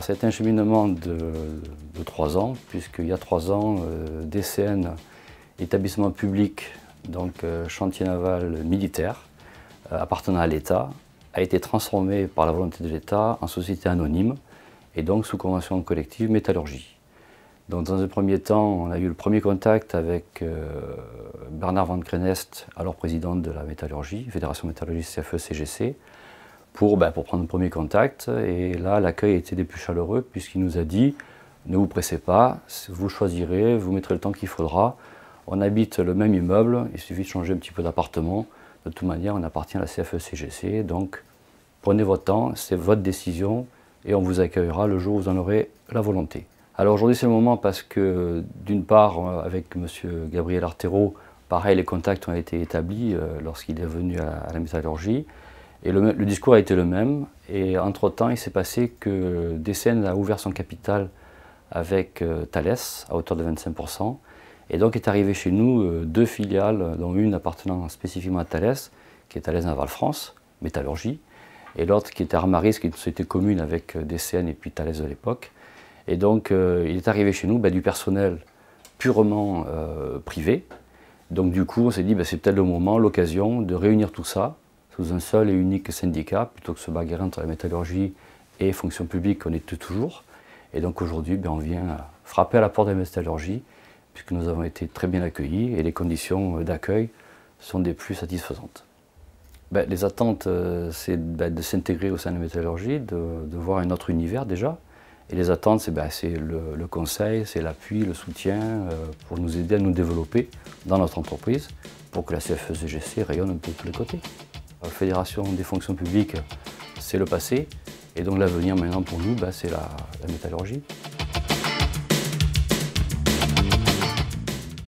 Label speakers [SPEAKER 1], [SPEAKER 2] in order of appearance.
[SPEAKER 1] C'est un cheminement de 3 ans, puisqu'il y a 3 ans, DCN, établissement public, donc chantier naval militaire, appartenant à l'État, a été transformé par la volonté de l'État en société anonyme et donc sous convention collective métallurgie. Donc dans un premier temps, on a eu le premier contact avec Bernard Van Krenest, alors président de la métallurgie, Fédération métallurgie CFE-CGC, pour prendre un premier contact. Et là, l'accueil a été des plus chaleureux puisqu'il nous a dit « Ne vous pressez pas, vous choisirez, vous mettrez le temps qu'il faudra. On habite le même immeuble, il suffit de changer un petit peu d'appartement. De toute manière, on appartient à la CFE-CGC, donc prenez votre temps, c'est votre décision et on vous accueillera le jour où vous en aurez la volonté. » Alors aujourd'hui c'est le moment parce que d'une part avec M. Gabriel Artero, pareil les contacts ont été établis lorsqu'il est venu à la métallurgie et le discours a été le même et entre temps il s'est passé que DCN a ouvert son capital avec Thales à hauteur de 25% et donc est arrivé chez nous 2 filiales dont une appartenant spécifiquement à Thales qui est Thales Naval France, métallurgie, et l'autre qui était Armaris qui est une société commune avec DCN et puis Thales de l'époque. Et donc, il est arrivé chez nous du personnel purement privé. Donc du coup, on s'est dit, c'est peut-être le moment, l'occasion de réunir tout ça sous un seul et unique syndicat, plutôt que se bagarrer entre la métallurgie et fonction publique qu'on était toujours. Et donc aujourd'hui, on vient frapper à la porte de la métallurgie, puisque nous avons été très bien accueillis et les conditions d'accueil sont des plus satisfaisantes. Les attentes, c'est de s'intégrer au sein de la métallurgie, de voir un autre univers déjà. Et les attentes, c'est le conseil, c'est l'appui, le soutien pour nous aider à nous développer dans notre entreprise pour que la CFE-CGC rayonne un peu de tous les côtés. La Fédération des fonctions publiques, c'est le passé et donc l'avenir maintenant pour nous, c'est la métallurgie.